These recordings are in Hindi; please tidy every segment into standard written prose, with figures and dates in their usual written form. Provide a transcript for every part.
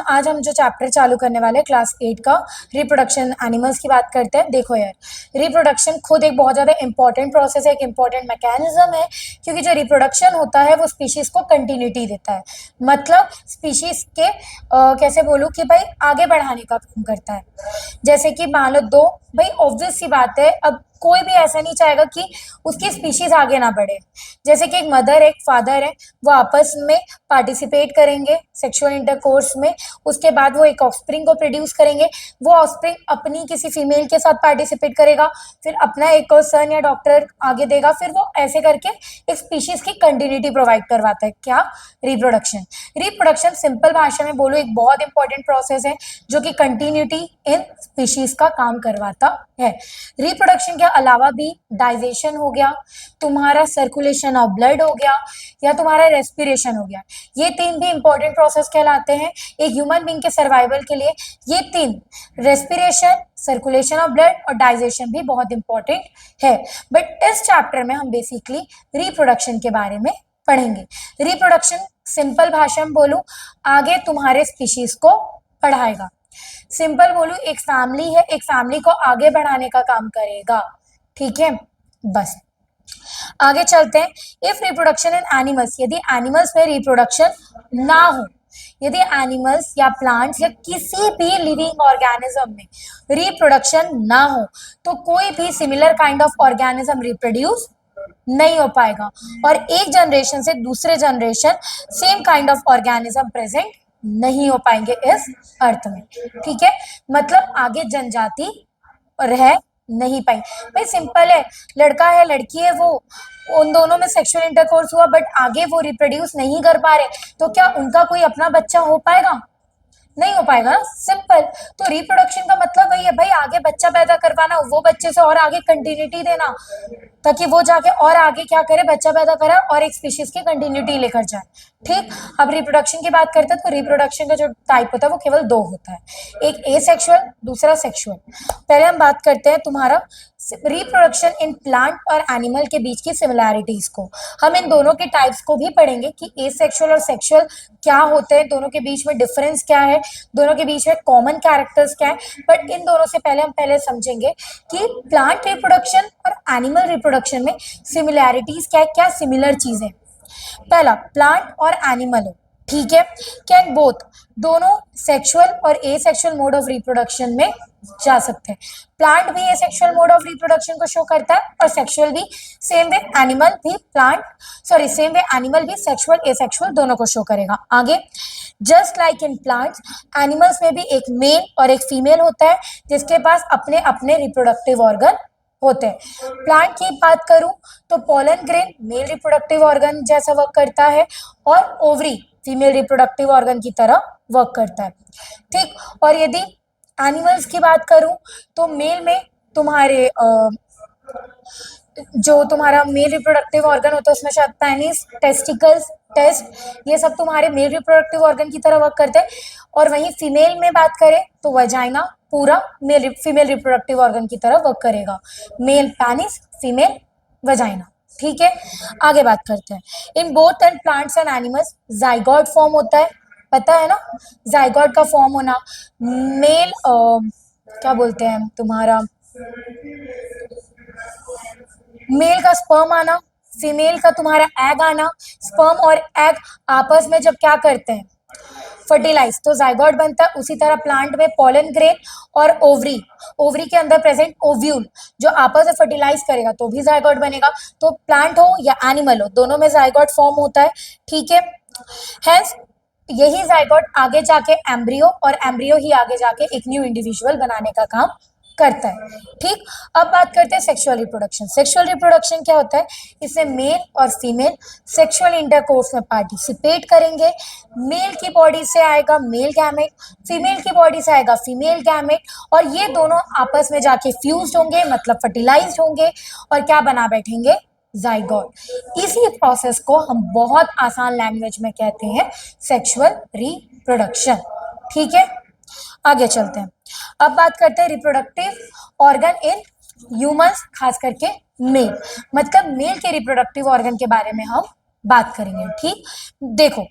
आज हम जो चैप्टर चालू करने वाले हैं क्लास 8 का रिप्रोडक्शन एनिमल्स की बात करते हैं। देखो यार, रिप्रोडक्शन खुद एक बहुत ज़्यादा इंपॉर्टेंट प्रोसेस है, एक इंपॉर्टेंट मैकेनिज्म है, क्योंकि जो रिप्रोडक्शन होता है वो स्पीशीज को कंटिन्यूटी देता है। मतलब स्पीशीज के कैसे बोलूँ कि भाई आगे बढ़ाने का काम करता है। जैसे कि मान लो दो, भाई ऑब्वियस सी बात है, अब कोई भी ऐसा नहीं चाहेगा कि उसकी स्पीशीज आगे ना बढ़े। जैसे कि एक मदर एक फादर है, वो आपस में पार्टिसिपेट करेंगे सेक्सुअल इंटरकोर्स में, उसके बाद वो एक ऑफस्प्रिंग को प्रोड्यूस करेंगे। वो ऑफस्प्रिंग अपनी किसी फीमेल के साथ पार्टिसिपेट करेगा, फिर अपना एक सन या डॉक्टर आगे देगा, फिर वो ऐसे करके एक स्पीशीज की कंटिन्यूटी प्रोवाइड करवाता है। क्या? रिप्रोडक्शन। रिप्रोडक्शन सिंपल भाषा में बोलो एक बहुत इंपॉर्टेंट प्रोसेस है जो कि कंटिन्यूटी इन स्पीशीज का काम करवाता है। रिप्रोडक्शन के अलावा भी डाइजेशन हो गया, तुम्हारा सर्कुलेशन ऑफ ब्लड हो गया, या तुम्हारा रेस्पिरेशन हो गया। ये तीन भी इंपॉर्टेंट प्रोसेस कहलाते हैं एक ह्यूमन बीइंग के सर्वाइवल के लिए। ये तीन, रेस्पिरेशन, सर्कुलेशन ऑफ ब्लड और डाइजेशन, भी बहुत इंपॉर्टेंट है। बट इस चैप्टर में हम बेसिकली रिप्रोडक्शन के बारे में पढ़ेंगे। रिप्रोडक्शन सिंपल भाषा में बोलूं, आगे तुम्हारे स्पीशीज को बढ़ाएगा। सिंपल बोलूं, एक फैमिली है, एक फैमिली को आगे बढ़ाने का काम करेगा। ठीक है, बस आगे चलते हैं। इफ रिप्रोडक्शन इन एनिमल्स, यदि एनिमल्स में रिप्रोडक्शन ना हो, यदि एनिमल्स या प्लांट्स या किसी भी लिविंग ऑर्गेनिज्म में रिप्रोडक्शन ना हो, तो कोई भी similar kind of organism reproduce नहीं हो पाएगा और एक जनरेशन से दूसरे generation same kind of organism present नहीं हो पाएंगे इस अर्थ में। ठीक है, मतलब आगे जनजाति रह नहीं पाई। भाई सिंपल है, लड़का है लड़की है, वो उन दोनों में सेक्सुअल इंटरकोर्स हुआ बट आगे वो रिप्रोड्यूस नहीं कर पा रहे, तो क्या उनका कोई अपना बच्चा हो पाएगा? नहीं हो पाएगा ना, सिंपल। तो रिप्रोडक्शन का मतलब वही है भाई, आगे बच्चा पैदा करवाना, वो बच्चे से और आगे कंटिन्यूटी देना, ताकि वो जाके और आगे क्या करे, बच्चा पैदा करे और एक स्पीशीज की कंटिन्यूटी लेकर जाए। ठीक, अब रिप्रोडक्शन की बात करते हैं तो रिप्रोडक्शन का जो टाइप होता है वो केवल दो होता है, एक एसेक्सुअल, दूसरा सेक्सुअल। पहले हम बात करते हैं तुम्हारा रिप्रोडक्शन इन प्लांट और एनिमल के बीच की सिमिलैरिटीज को। हम इन दोनों के टाइप्स को भी पढ़ेंगे कि एसेक्सुअल और सेक्सुअल क्या होते हैं, दोनों के बीच में डिफरेंस क्या है, दोनों के बीच में कॉमन कैरेक्टर्स क्या है। बट इन दोनों से पहले हम समझेंगे कि प्लांट रिप्रोडक्शन और एनिमल रिप्रोडक्शन में सिमिलैरिटीज क्या है, क्या सिमिलर चीजें। पहला, प्लांट और एनिमल, ठीक है, कैन बोथ, दोनों सेक्सुअल और एसेक्सुअल मोड ऑफ रिप्रोडक्शन में जा सकते हैं। प्लांट भी एसेक्सुअल मोड ऑफ रिप्रोडक्शन को शो करता है और सेक्सुअल भी, सेम वे एनिमल भी सेम वे एनिमल भी सेक्सुअल एसेक्सुअल दोनों को शो करेगा। आगे, just like in plants, animals में भी एक मेल और एक फीमेल होता है जिसके पास अपने अपने रिप्रोडक्टिव ऑर्गन होते हैं। प्लांट की बात करूं तो pollen grain male reproductive organ जैसा वर्क करता है और ओवरी फीमेल रिप्रोडक्टिव ऑर्गन की तरह वर्क करता है। ठीक, और यदि एनिमल्स की बात करूं तो मेल में तुम्हारे जो तुम्हारा मेल रिप्रोडक्टिव ऑर्गन होता है उसमें शायद पेनिस, टेस्टिकल्स, टेस्ट, ये सब तुम्हारे मेल रिप्रोडक्टिव ऑर्गन की तरह वर्क करते हैं। और वहीं फीमेल में बात करें तो वजाइना पूरा फीमेल रिप्रोडक्टिव ऑर्गन की तरह वर्क करेगा। Male penis, female vagina. ठीक है, आगे बात करते हैं। In both and plants and animals zygote form होता है, पता है ना, जाइगोट का फॉर्म होना। मेल क्या बोलते हैं तुम्हारा, मेल का स्पर्म आना, फीमेल का तुम्हारा एग आना। स्पर्म और एग आपस में जब क्या करते हैं, फर्टिलाइज, तो जाइगोट बनता है। उसी तरह प्लांट में पोलन ग्रेन और ओवरी, ओवरी के अंदर प्रेजेंट ओव्यूल जो आपस में फर्टिलाइज करेगा तो भी जाइगोट बनेगा। तो प्लांट हो या एनिमल हो, दोनों में जाइगोट फॉर्म होता है। ठीक है, हेंस यही जाइगोट आगे जाके एम्ब्रियो और एम्ब्रियो ही आगे जाके एक न्यू इंडिविजुअल बनाने का काम करता है। ठीक, अब बात करते हैं सेक्सुअल रिप्रोडक्शन। सेक्सुअल रिप्रोडक्शन क्या होता है, इसमें मेल और फीमेल सेक्सुअल इंटरकोर्स में पार्टिसिपेट करेंगे। मेल की बॉडी से आएगा मेल गैमेट, फीमेल की बॉडी से आएगा फीमेल गैमेट, और ये दोनों आपस में जाके फ्यूज्ड होंगे, मतलब फर्टिलाइज्ड होंगे और क्या बना बैठेंगे, जाइगोट। इसी प्रोसेस को हम बहुत आसान लैंग्वेज में कहते हैं सेक्सुअल रिप्रोडक्शन। ठीक है, आगे चलते हैं। अब बात करते हैं रिप्रोडक्टिव ऑर्गन इन ह्यूमंस, खास करके मेल, मतलब मेल के रिप्रोडक्टिव ऑर्गन के बारे में हम बात करेंगे। ठीक, देखो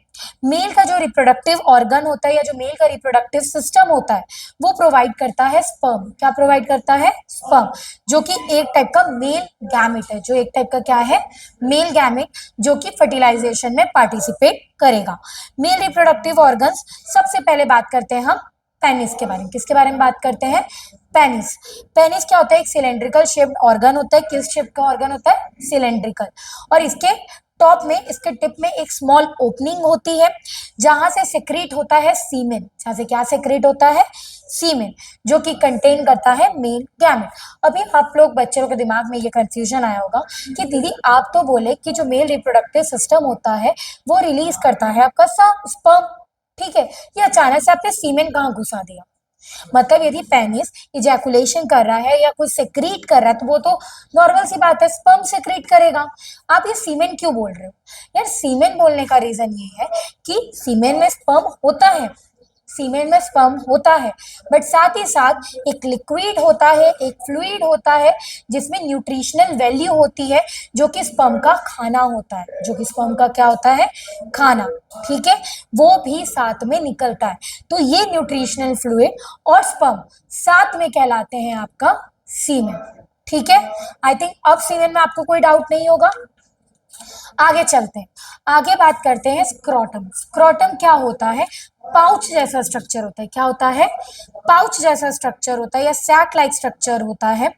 मेल का जो रिप्रोडक्टिव ऑर्गन होता है या जो मेल का रिप्रोडक्टिव सिस्टम होता है वो प्रोवाइड करता है स्पर्म। क्या प्रोवाइड करता है? स्पर्म, जो कि एक टाइप का मेल गैमेट है, जो एक टाइप का क्या है? मेल गैमेट, जो कि फर्टिलाइजेशन में पार्टिसिपेट करेगा। मेल रिप्रोडक्टिव ऑर्गन्स, सबसे पहले बात करते हैं हम पेनिस के बारे में। किसके बारे में बात करते हैं? पेनिस। पेनिस क्या होता है? एक सिलेंड्रिकल शेप्ड ऑर्गन होता है। किस शेप का ऑर्गन होता है? सिलेंड्रिकल। और इसके टॉप में, इसके टिप में एक स्मॉल ओपनिंग होती है जहां से सेक्रेट होता है सीमेन। जहां से क्या सेक्रेट होता है? सीमेन, जो कि कंटेन करता है मेल गैमेट। अभी आप लोग बच्चों के दिमाग में ये कंफ्यूजन आया होगा कि दीदी आप तो बोले कि जो मेल रिप्रोडक्टिव सिस्टम होता है वो रिलीज करता है आपका स्पर्म, ठीक है, ये अचानक से आपने सीमेन कहाँ घुसा दिया? मतलब यदि पेनिस इजैकुलेशन कर रहा है या कुछ सेक्रीट कर रहा है तो वो तो नॉर्मल सी बात है, स्पर्म सेक्रीट करेगा। आप ये सीमेन क्यों बोल रहे हो? यार सीमेन बोलने का रीजन ये है कि सीमेन में स्पर्म होता है, सीमेन में स्पर्म होता है, बट साथ ही साथ एक लिक्विड होता है, एक फ्लूइड होता है जिसमें न्यूट्रिशनल वैल्यू होती है, जो कि स्पर्म का खाना होता है, जो कि स्पर्म का क्या होता है? खाना। ठीक है, वो भी साथ में निकलता है। तो ये न्यूट्रिशनल फ्लूइड और स्पर्म साथ में कहलाते हैं आपका सीमेन। ठीक है, आई थिंक अब सीमेन में आपको कोई डाउट नहीं होगा। आगे चलते हैं, आगे बात करते हैं स्क्रोटम। स्क्रोटम क्या होता है? पाउच जैसा स्ट्रक्चर होता है। क्या होता है? पाउच जैसा स्ट्रक्चर होता है या सैक लाइक स्ट्रक्चर होता है,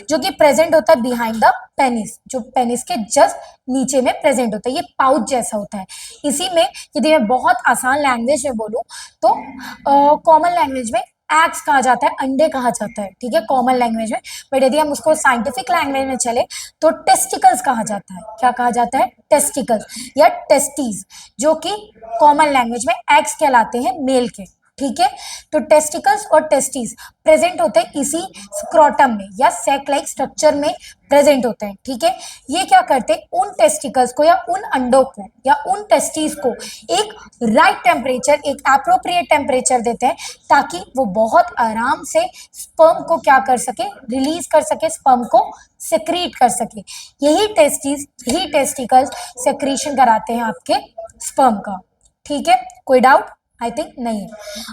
जो कि प्रेजेंट होता है बिहाइंड द पेनिस, जो पेनिस के जस्ट नीचे में प्रेजेंट होता है। ये पाउच जैसा होता है। इसी में यदि मैं बहुत आसान लैंग्वेज में बोलूं तो कॉमन लैंग्वेज में एग्स कहा जाता है, अंडे कहा जाता है, ठीक है, कॉमन लैंग्वेज में। बट यदि हम उसको साइंटिफिक लैंग्वेज में चले तो टेस्टिकल्स कहा जाता है। क्या कहा जाता है? टेस्टिकल्स या टेस्टीज, जो कि कॉमन लैंग्वेज में एग्स कहलाते हैं मेल के। ठीक है, तो टेस्टिकल्स और टेस्टीज प्रेजेंट होते हैं इसी स्क्रोटम में या सैक लाइक स्ट्रक्चर में प्रेजेंट होते हैं। ठीक है, ये क्या करते हैं? उन टेस्टिकल्स को या उन अंडों को या उन टेस्टीज को एक राइट टेम्परेचर, एक एप्रोप्रिएट टेम्परेचर देते हैं ताकि वो बहुत आराम से स्पर्म को क्या कर सके? रिलीज कर सके, स्पर्म को सेक्रीट कर सके। यही टेस्टीज, यही टेस्टिकल्स सेक्रीशन कराते हैं आपके स्पर्म का। ठीक है, कोई डाउट? आई थिंक नहीं है।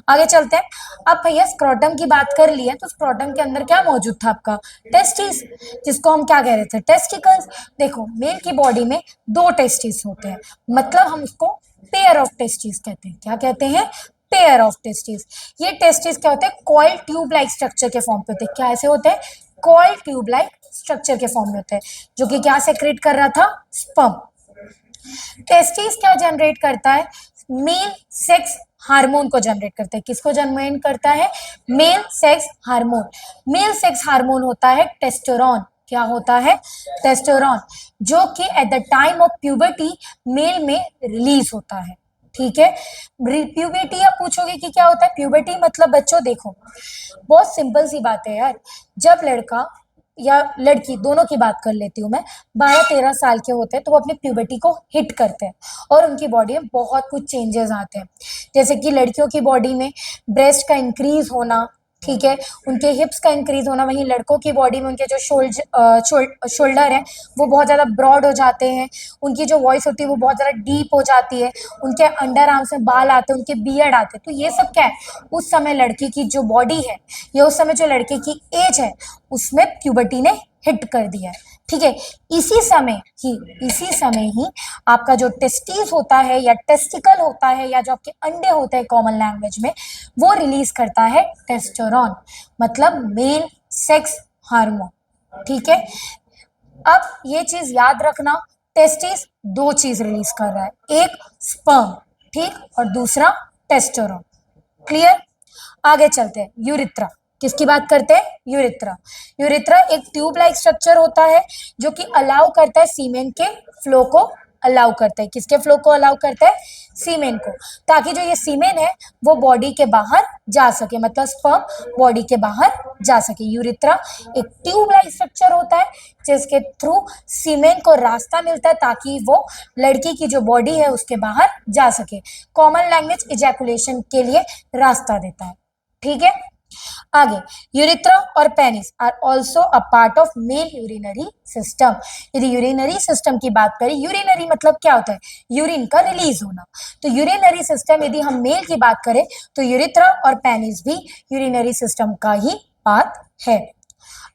आगे चलते हैं। अब भैया स्क्रोटम की बात कर ली है तो स्क्रोटम के अंदर क्या मौजूद था? आपका टेस्टिस, जिसको हम क्या कह रहे थे? टेस्टिकल्स। देखो मेल की बॉडी में दो टेस्टिस होते हैं, मतलब हम उसको पेयर ऑफ टेस्टिस कहते हैं। क्या कहते हैं? Pair of testis. ये टेस्टिस क्या होते हैं? कॉइल ट्यूब लाइक स्ट्रक्चर के फॉर्म पे होते हैं। क्या ऐसे होते हैं? कॉइल ट्यूब लाइक स्ट्रक्चर के फॉर्म में होते हैं, जो कि क्या सेक्रेट कर रहा था? स्पर्म। टेस्टिस क्या जनरेट करता है? मेल सेक्स हार्मोन को जनरेट करता है। किसको जनरेट करता है? Male sex hormone. Male sex hormone होता है टेस्टोरॉन। क्या होता है? टेस्टोरॉन, जो कि at the time of puberty male में रिलीज होता है। ठीक है, प्यूबर्टी आप पूछोगे कि क्या होता है प्यूबर्टी? मतलब बच्चों देखो, बहुत सिंपल सी बात है यार। जब लड़का या लड़की, दोनों की बात कर लेती हूँ मैं, 12-13 साल के होते हैं तो वो अपनी प्यूबर्टी को हिट करते हैं और उनकी बॉडी में बहुत कुछ चेंजेस आते हैं। जैसे कि लड़कियों की बॉडी में ब्रेस्ट का इंक्रीज होना, ठीक है, उनके हिप्स का इंक्रीज होना। वहीं लड़कों की बॉडी में उनके जो शोल्डर है वो बहुत ज़्यादा ब्रॉड हो जाते हैं, उनकी जो वॉइस होती है वो बहुत ज़्यादा डीप हो जाती है, उनके अंडर आर्म्स में बाल आते हैं, उनके बियर्ड आते हैं। तो ये सब क्या है? उस समय लड़की की जो बॉडी है या उस समय जो लड़के की एज है उसमें प्यूबर्टी ने हिट कर दिया है। ठीक है, इसी समय ही आपका जो टेस्टिस होता है या टेस्टिकल होता है या जो आपके अंडे होते हैं कॉमन लैंग्वेज में, वो रिलीज करता है टेस्टोरॉन, मतलब मेल सेक्स हार्मोन। ठीक है, अब ये चीज याद रखना, टेस्टिस दो चीज रिलीज कर रहा है, एक स्पर्म, ठीक, और दूसरा टेस्टोरॉन। क्लियर? आगे चलते हैं। यूरिथ्रा, किसकी बात करते हैं? यूरिथ्रा। यूरिथ्रा एक ट्यूब लाइक स्ट्रक्चर होता है जो कि अलाउ करता है सीमेन के फ्लो को, अलाउ करता है किसके फ्लो को? अलाउ करता है सीमेन को, ताकि जो ये सीमेन है वो बॉडी के बाहर जा सके, मतलब स्पर्म बॉडी के बाहर जा सके। यूरिथ्रा एक ट्यूब लाइक स्ट्रक्चर होता है जिसके थ्रू सीमेन को रास्ता मिलता है ताकि वो लड़की की जो बॉडी है उसके बाहर जा सके। कॉमन लैंग्वेज इजैकुलेशन के लिए रास्ता देता है। ठीक है, आगे, यूरिथ्रा और penis are also a part of male urinary system. यदि यूरिनरी सिस्टम की बात करें, यूरिनरी मतलब क्या होता है, यूरिन का रिलीज होना, तो यूरिनरी सिस्टम यदि हम मेल की बात करें तो यूरिथ्रा और पेनिस भी यूरिनरी सिस्टम का ही पार्ट है।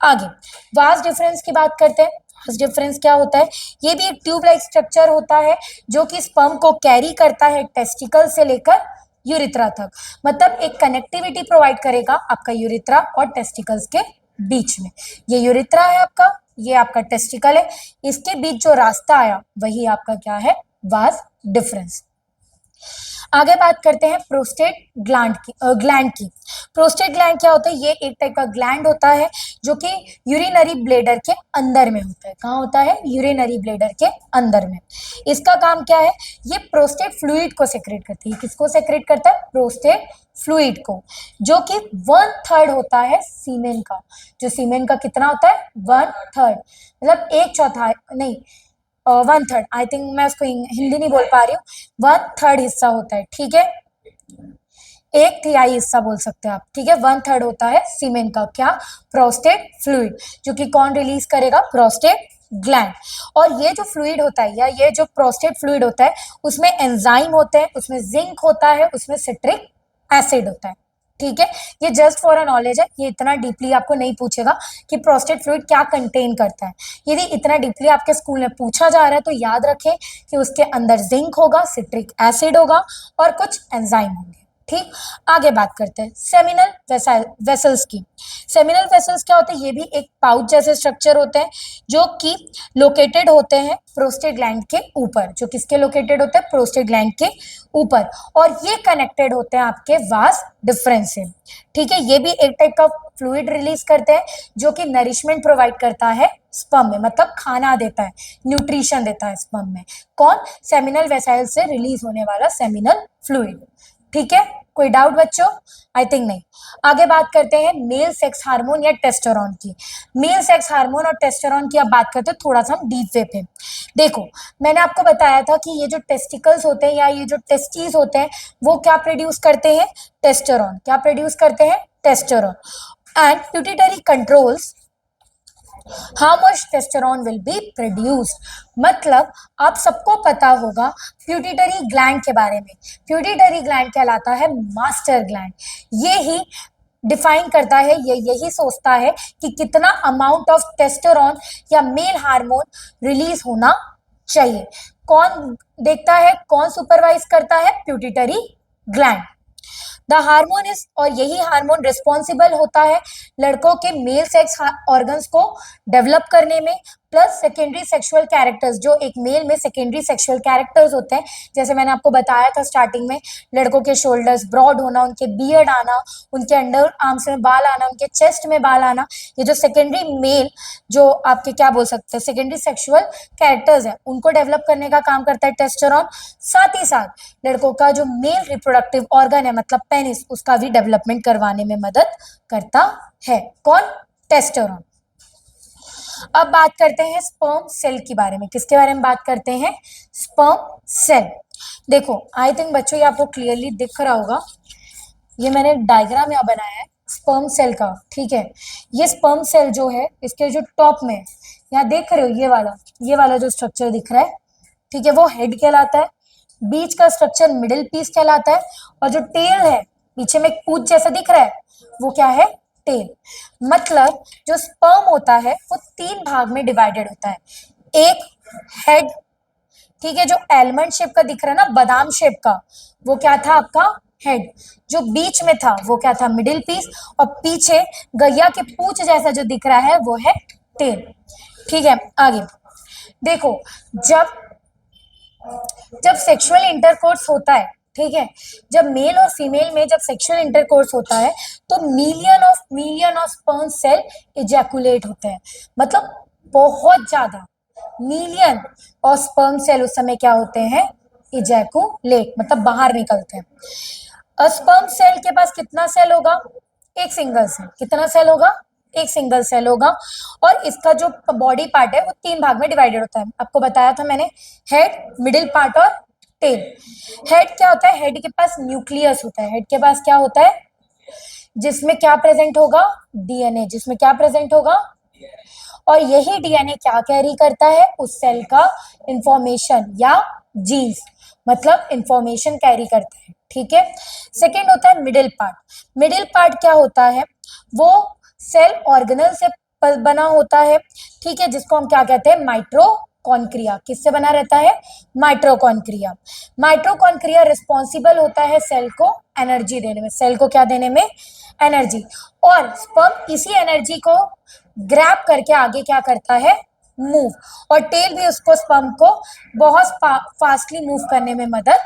आगे, वास डिफरेंस की बात करते हैं। वास डिफरेंस क्या होता है, ये भी एक ट्यूब लाइक स्ट्रक्चर होता है जो कि स्पर्म को कैरी करता है टेस्टिकल से लेकर यूरिथ्रा तक, मतलब एक कनेक्टिविटी प्रोवाइड करेगा आपका यूरिथ्रा और टेस्टिकल्स के बीच में। ये यूरिथ्रा है आपका, ये आपका टेस्टिकल है, इसके बीच जो रास्ता आया वही आपका क्या है, वास डिफरेंस। आगे बात करते हैं प्रोस्टेट ग्लैंड की। प्रोस्टेट ग्लैंड क्या होता है, ये एक टाइप का ग्लैंड होता है जो कि यूरिनरी ब्लेडर के अंदर में होता है। कहाँ होता है, यूरिनरी ब्लेडर के अंदर में। इसका काम क्या है, ये प्रोस्टेट फ्लूइड को सेक्रेट करती है। किसको सेक्रेट करता है, प्रोस्टेट फ्लूइड को, जो कि 1/3 होता है सीमेन का। जो सीमेन का कितना होता है, 1/3, मतलब 1/4 नहीं, 1/3, आई थिंक मैं उसको हिंदी नहीं बोल पा रही हूँ, 1/3 हिस्सा होता है, ठीक है, 1/3 हिस्सा बोल सकते हैं आप, ठीक है। 1/3 होता है सीमेन का क्या, प्रोस्टेट फ्लूइड, जो कि कौन रिलीज करेगा, प्रोस्टेट ग्लैंड। और ये जो फ्लूइड होता है या ये जो प्रोस्टेट फ्लूइड होता है उसमें एंजाइम होते हैं, उसमें जिंक होता है, उसमें सिट्रिक एसिड होता है, ठीक है। ये जस्ट फॉर अ नॉलेज है, ये इतना डीपली आपको नहीं पूछेगा कि प्रोस्टेट फ्लूइड क्या कंटेन करता है। यदि इतना डीपली आपके स्कूल में पूछा जा रहा है तो याद रखें कि उसके अंदर जिंक होगा, सिट्रिक एसिड होगा और कुछ एंजाइम होंगे, ठीक। आगे बात करते हैं सेमिनल वेसल्स की। सेमिनल वेसल्स क्या होते हैं, ये भी एक पाउच जैसे स्ट्रक्चर होते हैं जो कि लोकेटेड होते हैं प्रोस्टेट ग्लैंड के ऊपर। जो किसके लोकेटेड होते हैं, प्रोस्टेट ग्लैंड के ऊपर, और ये कनेक्टेड होते हैं आपके वास डिफरेंस से, ठीक है। ये भी एक टाइप का फ्लूइड रिलीज करते हैं जो कि नरिशमेंट प्रोवाइड करता है स्पर्म में, मतलब खाना देता है, न्यूट्रिशन देता है स्पर्म में। कौन, सेमिनल वेसाइल से रिलीज होने वाला सेमिनल फ्लूइड, ठीक है। कोई डाउट बच्चों, आई थिंक नहीं। आगे बात करते हैं मेल सेक्स हार्मोन या टेस्टोरॉन की। मेल सेक्स हार्मोन और टेस्टोरॉन की अब बात करते हैं थोड़ा सा हम डीप वे पे। देखो, मैंने आपको बताया था कि ये जो टेस्टिकल्स होते हैं या ये जो टेस्टीज होते हैं वो क्या प्रोड्यूस करते हैं, टेस्टोरॉन। क्या प्रोड्यूस करते हैं, testosterone. And pituitary controls how much testosterone will be produced। मतलब आप सबको पता होगा प्यूटिटरी ग्लैंड के बारे में। प्यूटिटरी ग्लैंड कहलाता है मास्टर ग्लैंड। ये ही डिफाइन करता है, ये यही सोचता है कि कितना अमाउंट ऑफ टेस्टोस्टेरोन या मेल हार्मोन रिलीज होना चाहिए। कौन देखता है, कौन सुपरवाइज करता है, pituitary gland. The hormone is, और यही हार्मोन रिस्पॉन्सिबल होता है लड़कों के मेल सेक्स ऑर्गन्स को डेवलप करने में, प्लस सेकेंडरी सेक्सुअल कैरेक्टर्स, जो एक मेल में सेकेंडरी सेक्सुअल कैरेक्टर्स होते हैं, जैसे मैंने आपको बताया था स्टार्टिंग में, लड़कों के शोल्डर्स ब्रॉड होना, उनके बियर्ड आना, उनके अंडर आर्म्स में बाल आना, उनके चेस्ट में बाल आना, ये जो सेकेंडरी मेल, जो आपके क्या बोल सकते हैं, सेकेंडरी सेक्सुअल कैरेक्टर्स है, उनको डेवलप करने का काम करता है टेस्टोस्टेरोन। साथ ही साथ लड़कों का जो मेल रिप्रोडक्टिव ऑर्गन है, मतलब पेनिस, उसका भी डेवलपमेंट करवाने में मदद करता है। कौन, टेस्टोस्टेरोन। अब बात करते हैं स्पर्म सेल के बारे में। किसके बारे में बात करते हैं, स्पर्म सेल। देखो, आई थिंक बच्चों ये आपको क्लियरली दिख रहा होगा, ये मैंने डायग्राम यहाँ बनाया है स्पर्म सेल का, ठीक है। ये स्पर्म सेल जो है, इसके जो टॉप में यहाँ देख रहे हो, ये वाला जो स्ट्रक्चर दिख रहा है, ठीक है, वो हेड कहलाता है। बीच का स्ट्रक्चर मिडिल पीस कहलाता है, और जो टेल है, पीछे में एक पूंछ जैसा दिख रहा है, वो क्या है, टेल। मतलब जो स्पर्म होता है वो 3 भाग में डिवाइडेड होता है। एक हेड, ठीक है, जो एलमंड शेप का दिख रहा है ना, बादाम शेप का, वो क्या था आपका हेड। जो बीच में था वो क्या था, मिडिल पीस, और पीछे गैया के पूंछ जैसा जो दिख रहा है वो है टेल, ठीक है। आगे देखो, जब जब सेक्सुअल इंटरकोर्स होता है, ठीक है, जब मेल और फीमेल में जब सेक्सुअल इंटरकोर्स होता है तो million of sperm cell ejaculate होते हैं। मतलब बहुत ज्यादा मिलियन और स्पर्म सेल उस समय क्या होते हैं, इजैकुलेट, मतलब बाहर निकलते हैं। स्पर्म सेल के पास कितना सेल होगा, एक सिंगल सेल। कितना सेल होगा, एक सिंगल सेल होगा। और इसका जो बॉडी पार्ट है वो 3 भाग में डिवाइडेड होता है। आपको बताया था मैंने, हेड, मिडिल पार्ट और टेल। हेड क्या होता है, हेड के पास न्यूक्लियस होता है। हेड के पास क्या होता है, जिसमें क्या प्रेजेंट होगा, डीएनए, जिसमें क्या प्रेजेंट होगा, और यही डीएनए क्या कैरी करता है, उस सेल का इंफॉर्मेशन या जीन्स, मतलब इंफॉर्मेशन कैरी करता है, ठीक है। सेकेंड होता है मिडिल पार्ट। मिडिल पार्ट क्या होता है, वो सेल ऑर्गेनल से बना होता है, ठीक है, जिसको हम क्या कहते हैं, माइटोकॉन्ड्रिया। किससे बना रहता है, माइटोकॉन्ड्रिया। माइटोकॉन्ड्रिया रिस्पॉन्सिबल होता है सेल को एनर्जी देने में, सेल को क्या देने में, एनर्जी, और स्पर्म इसी एनर्जी को ग्रैब करके आगे क्या करता है, मूव, और टेल भी उसको स्पर्म को बहुत फास्टली मूव करने में मदद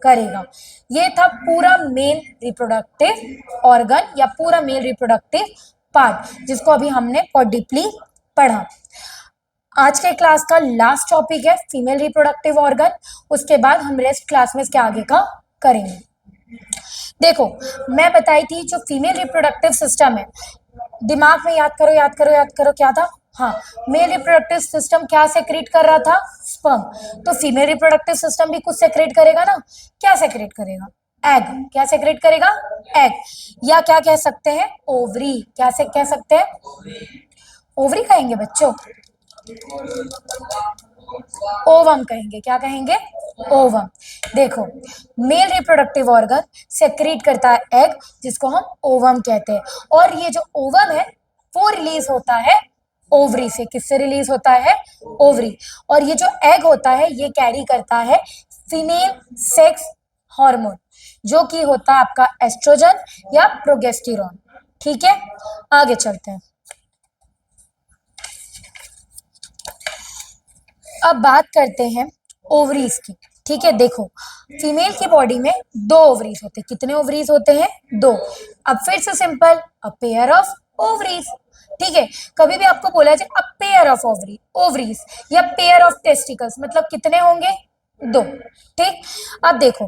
करेगा। ये था पूरा मेल रिप्रोडक्टिव ऑर्गन या पूरा मेल रिप्रोडक्टिव पार्ट, जिसको अभी हमने बहुत डीपली पढ़ा। आज के क्लास का लास्ट टॉपिक है फीमेल रिप्रोडक्टिव ऑर्गन, उसके बाद हम रेस्ट क्लास में इसके आगे का करेंगे। देखो, मैं बताई थी जो फीमेल रिप्रोडक्टिव सिस्टम है, दिमाग में याद करो याद करो याद करो, क्या था, हाँ, मेल रिप्रोडक्टिव सिस्टम क्या सेक्रेट कर रहा था, स्पर्म। तो फीमेल रिप्रोडक्टिव सिस्टम भी कुछ सेक्रेट करेगा ना, क्या सेक्रेट करेगा, एग। क्या सेक्रेट करेगा, एग, या क्या कह सकते हैं, ओवरी। क्या से कह सकते हैं, ओवरी कहेंगे बच्चों, ओवम कहेंगे, क्या कहेंगे, ओवम। देखो, मेल रिप्रोडक्टिव ऑर्गन सेक्रेट करता है एग, जिसको हम ओवम कहते हैं, और ये जो ओवम है वो रिलीज होता है ओवरी से। किससे रिलीज होता है, ओवरी। और ये जो एग होता है ये कैरी करता है फीमेल सेक्स हार्मोन, जो कि होता है आपका एस्ट्रोजन या प्रोगेस्टेरॉन, ठीक है। आगे चलते हैं, अब बात करते हैं ओवरीज की, ठीक है। देखो, फीमेल की बॉडी में दो ओवरीज होते हैं। कितने ओवरीज होते हैं, दो। अब फिर से simple, a pair of ovaries, ठीक है। कभी भी आपको बोला जाए अ पेयर ऑफ ओवरीज या पेयर ऑफ टेस्टिकल्स, मतलब कितने होंगे, दो, ठीक। अब देखो,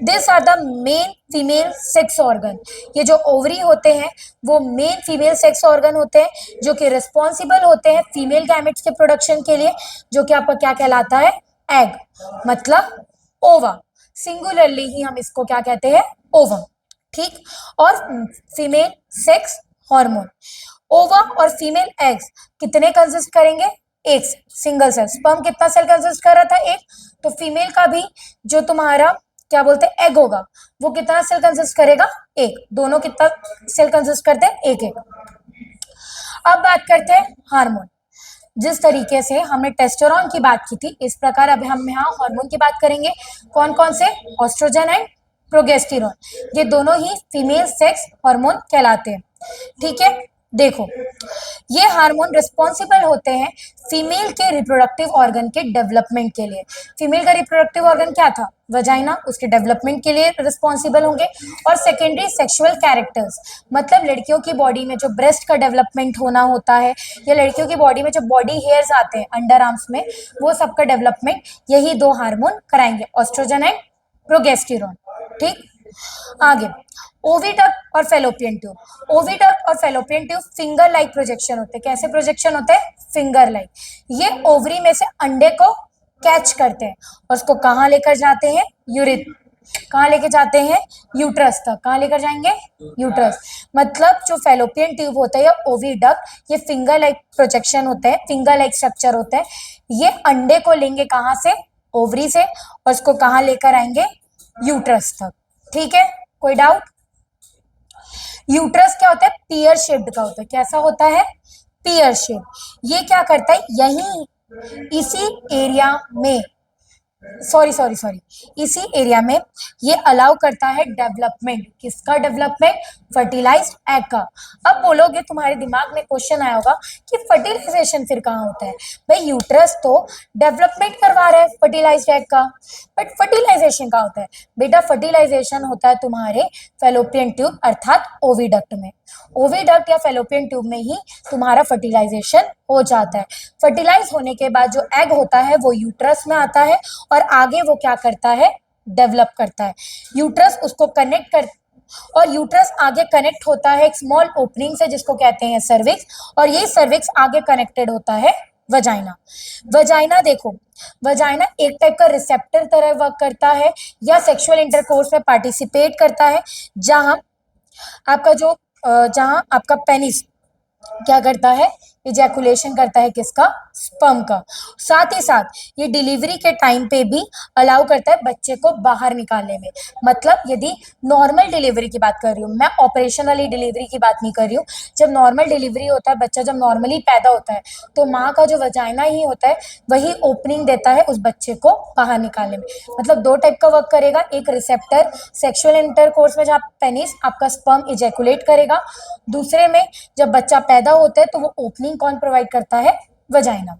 this are the main female sex organ. ये जो ओवरी होते हैं वो मेन फीमेल सेक्स ऑर्गन होते हैं, जो कि रिस्पॉन्सिबल होते हैं फीमेल गैमेट्स के प्रोडक्शन के लिए, जो कि आपका क्या कहलाता है, एग, मतलब ओवा। सिंगुलरली ही हम इसको क्या कहते हैं, ओवम, ठीक। और फीमेल सेक्स हार्मोन, ओवा और फीमेल एग्स कितने कंसिस्ट करेंगे, एक सिंगल सेल। स्पर्म कितना सेल कंसिस्ट कर रहा था, एक। तो फीमेल का भी जो तुम्हारा क्या बोलते हैं एग होगा, वो कितना सेल कंसिस्ट करेगा, एक। दोनों कितना सेल कंसिस्ट करते हैं, एक एक। अब बात करते हैं हार्मोन। जिस तरीके से हमने टेस्टोस्टेरोन की बात की थी, इस प्रकार अब हम यहाँ हार्मोन की बात करेंगे। कौन कौन से, एस्ट्रोजन एंड प्रोगेस्टेरॉन, ये दोनों ही फीमेल सेक्स हार्मोन कहलाते हैं, ठीक है। देखो, ये हार्मोन रिस्पॉन्सिबल होते हैं फीमेल के रिप्रोडक्टिव ऑर्गन के डेवलपमेंट के लिए। फीमेल का रिप्रोडक्टिव ऑर्गन क्या था, वजाइना, उसके डेवलपमेंट के लिए रिस्पॉन्सिबल होंगे। और सेकेंडरी सेक्सुअल कैरेक्टर्स, मतलब लड़कियों की बॉडी में जो ब्रेस्ट का डेवलपमेंट होना होता है, या लड़कियों की बॉडी में जो बॉडी हेयर्स आते हैं अंडर आर्म्स में, वो सबका डेवलपमेंट यही दो हार्मोन कराएंगे, एस्ट्रोजन एंड प्रोगेस्टेरॉन, ठीक। आगे, ओविडक्ट और फेलोपियन ट्यूब। ओविडक्ट और fallopian tube finger like projection होते हैं। कैसे प्रोजेक्शन होते हैं, फिंगर लाइक। ये ओवरी में से अंडे को कैच करते हैं और उसको कहाँ लेकर जाते हैं, कहाँ लेके जाते हैं, यूट्रस तक। कहाँ लेकर जाएंगे, यूट्रस। मतलब जो फेलोपियन ट्यूब होता है या ओविडक्ट, ये फिंगर लाइक प्रोजेक्शन होते हैं, फिंगर लाइक स्ट्रक्चर होते हैं। ये अंडे को लेंगे कहाँ से, ओवरी से, और उसको कहाँ लेकर आएंगे, यूट्रस तक, ठीक है। कोई डाउट। यूट्रस क्या होता है, पियर शेप्ड का होता है। कैसा होता है, पियर शेप। ये क्या करता है, यही इसी एरिया में इसी एरिया में ये अलाउ करता है डेवलपमेंट। किसका डेवलपमेंट, फर्टिलाइज्ड एग का। अब बोलोगे, तुम्हारे दिमाग में क्वेश्चन आया होगा कि फर्टिलाइजेशन फिर कहाँ होता है। भाई, यूट्रस तो डेवलपमेंट करवा रहा है फर्टिलाइज्ड एग का, बट फर्टिलाइजेशन कहाँ होता है, बेटा फर्टिलाइजेशन होता है तुम्हारे फेलोपियन ट्यूब अर्थात ओविडक्ट में। ओविडक्ट या फेलोपियन ट्यूब में ही तुम्हारा फर्टिलाइजेशन हो जाता है। फर्टिलाइज होने के बाद जो एग होता है वो यूट्रस में आता है, और आगे वो क्या करता है, डेवलप करता है। यूट्रस उसको कनेक्ट कर, और यूट्रस आगे कनेक्ट होता है एक स्मॉल ओपनिंग से, जिसको कहते हैं सर्विक्स, और यही सर्विक्स आगे कनेक्टेड होता है वजाइना। वजाइना देखो, वजाइना एक टाइप का रिसेप्टर तरह वर्क करता है, या सेक्सुअल इंटरकोर्स में पार्टिसिपेट करता है, जहां आपका जो जहाँ आपका पेनिस क्या करता है, इजैकुलेशन करता है किसका, स्पर्म का। साथ ही साथ ये डिलीवरी के टाइम पे भी अलाउ करता है बच्चे को बाहर निकालने में। मतलब यदि नॉर्मल डिलीवरी की बात कर रही हूँ मैं, ऑपरेशन वाली डिलीवरी की बात नहीं कर रही हूँ। जब नॉर्मल डिलीवरी होता है, बच्चा जब नॉर्मली पैदा होता है, तो माँ का जो वजाइना ही होता है वही ओपनिंग देता है उस बच्चे को बाहर निकालने में। मतलब दो टाइप का वर्क करेगा, एक रिसेप्टर सेक्सुअल इंटरकोर्स में जहाँ पेनिस आपका स्पर्म इजैकुलेट करेगा, दूसरे में जब बच्चा पैदा होता है तो वो ओपनिंग कौन प्रोवाइड करता है, वजाइना।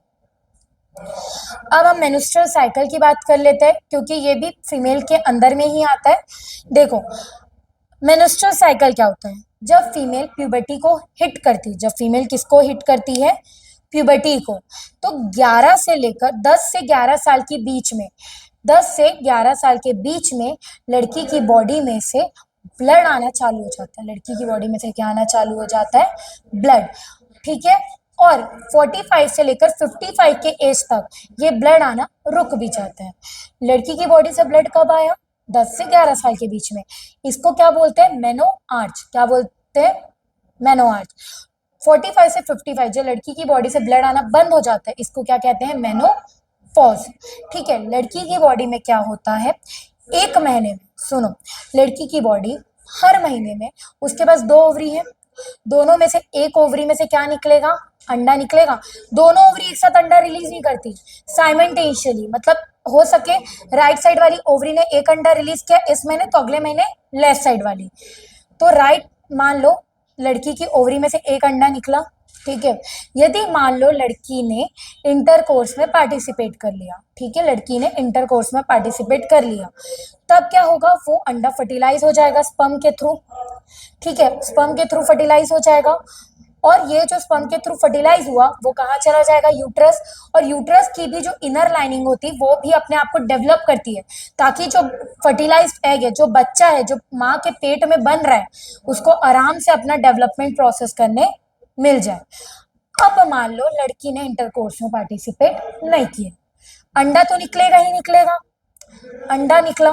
अब हम मेंस्ट्रुअल साइकिल की बात कर लेते हैं, क्योंकि ये भी फीमेल के अंदर में ही आता है। देखो, मेंस्ट्रुअल साइकिल क्या होता है, जब फीमेल प्यूबर्टी को हिट करती है, जब फीमेल किसको हिट करती है, प्यूबर्टी को, तो 11 से लेकर 10 से 11 साल के बीच में, 10 से 11 साल के बीच में लड़की की बॉडी में से ब्लड आना चालू हो जाता है। लड़की की बॉडी में से क्या आना चालू हो जाता है, ब्लड। ठीक है, और 45 से लेकर 55 के एज तक ये ब्लड आना रुक भी जाता है। लड़की की बॉडी से ब्लड कब आया, 10 से 11 साल के बीच में। इसको क्या बोलते हैं, मेनो आर्च। क्या बोलते हैं, मेनो आर्च। 45 से 55 जो लड़की की बॉडी से ब्लड आना बंद हो जाता है, इसको क्या कहते हैं, मेनो पॉज। ठीक है, लड़की की बॉडी में क्या होता है, एक महीने में, सुनो, लड़की की बॉडी हर महीने में, उसके पास दो ओवरी है, दोनों में से एक ओवरी में से क्या निकलेगा, अंडा निकलेगा। दोनों ओवरी एक साथ अंडा रिलीज नहीं करती, साइमल्टेनियसली। मतलब हो सके राइट साइड वाली ओवरी ने एक अंडा रिलीज किया इस महीने, तो अगले महीने लेफ्ट साइड वाली। तो राइट, मान लो लड़की की ओवरी में से एक अंडा निकला, ठीक है। यदि मान लो लड़की ने इंटरकोर्स में पार्टिसिपेट कर लिया, ठीक है, लड़की ने इंटरकोर्स में पार्टिसिपेट कर लिया, तब क्या होगा, वो अंडा फर्टिलाइज हो जाएगा स्पर्म के थ्रू। ठीक है, स्पर्म के थ्रू फर्टिलाइज हो जाएगा, और ये जो स्पर्म के थ्रू फर्टिलाइज हुआ वो कहाँ चला जाएगा, यूट्रस। और यूट्रस की भी जो इनर लाइनिंग होती है वो भी अपने आप को डेवलप करती है, ताकि जो फर्टिलाइज्ड एग है, जो बच्चा है, जो माँ के पेट में बन रहा है, उसको आराम से अपना डेवलपमेंट प्रोसेस करने मिल जाए। अब मान लो लड़की ने इंटरकोर्स में पार्टिसिपेट नहीं किया, अंडा तो निकलेगा ही निकलेगा, अंडा निकला,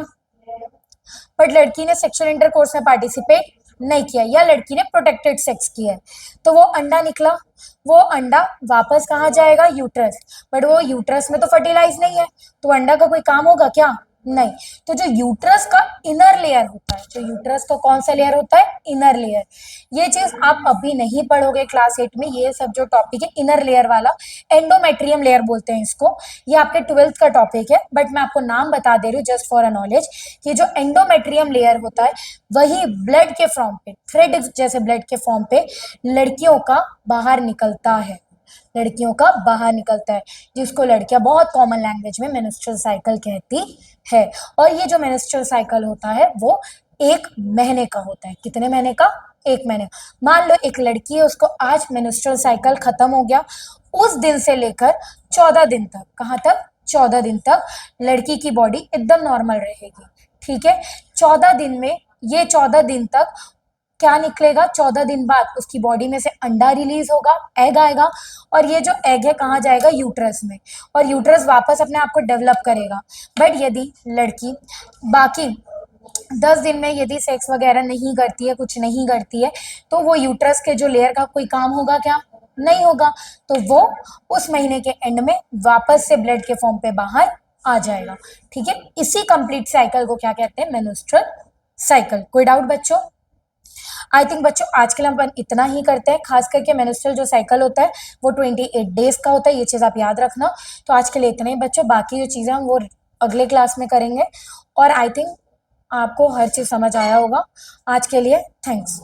बट लड़की ने सेक्सुअल इंटरकोर्स में पार्टिसिपेट नहीं किया, या लड़की ने प्रोटेक्टेड सेक्स किया है, तो वो अंडा निकला, वो अंडा वापस कहाँ जाएगा, यूट्रस। बट वो यूट्रस में तो फर्टिलाइज नहीं है, तो अंडा का कोई काम होगा क्या, नहीं। तो जो यूट्रस का इनर लेयर होता है, जो यूट्रस का कौन सा लेयर होता है, इनर लेयर, ये चीज आप अभी नहीं पढ़ोगे क्लास 8 में। ये सब जो टॉपिक है इनर लेयर वाला, एंडोमेट्रियम लेयर बोलते हैं इसको, ये आपके 12th का टॉपिक है, बट मैं आपको नाम बता दे रही हूँ जस्ट फॉर अ नॉलेज, कि जो एंडोमेट्रियम लेयर होता है वही ब्लड के फॉर्म पे, थ्रेड जैसे ब्लड के फॉर्म पे लड़कियों का बाहर निकलता है, लड़कियों का बाहर निकलता है, जिसको लड़कियां बहुत कॉमन लैंग्वेज में मेंस्ट्रुअल साइकिल कहती है। और ये जो मेंस्ट्रुअल साइकिल होता है वो 1 महीने का होता है। कितने महीने का, 1 महीने। मान लो एक लड़की है, उसको आज मेंस्ट्रुअल साइकिल खत्म हो गया, उस दिन से लेकर 14 दिन तक, कहाँ तक, 14 दिन तक लड़की की बॉडी एकदम नॉर्मल रहेगी। ठीक है, 14 दिन में, ये 14 दिन तक क्या निकलेगा, 14 दिन बाद उसकी बॉडी में से अंडा रिलीज होगा, एग आएगा, और ये जो एग है कहाँ जाएगा, यूट्रस में, और यूट्रस वापस अपने आप को डेवलप करेगा। बट यदि लड़की बाकी 10 दिन में यदि सेक्स वगैरह नहीं करती है, कुछ नहीं करती है, तो वो यूट्रस के जो लेयर का कोई काम होगा क्या, नहीं होगा। तो वो उस महीने के एंड में वापस से ब्लड के फॉर्म पे बाहर आ जाएगा। ठीक है, इसी कंप्लीट साइकिल को क्या कहते हैं, मेंस्ट्रुअल साइकिल। कोई डाउट बच्चों? आई थिंक बच्चों आज के लिए हम इतना ही करते हैं। खास करके मेंस्ट्रुअल जो साइकिल होता है वो 28 डेज का होता है, ये चीज़ आप याद रखना। तो आज के लिए इतना ही बच्चों, बाकी जो चीज़ें हम वो अगले क्लास में करेंगे। और आई थिंक आपको हर चीज़ समझ आया होगा। आज के लिए थैंक्स।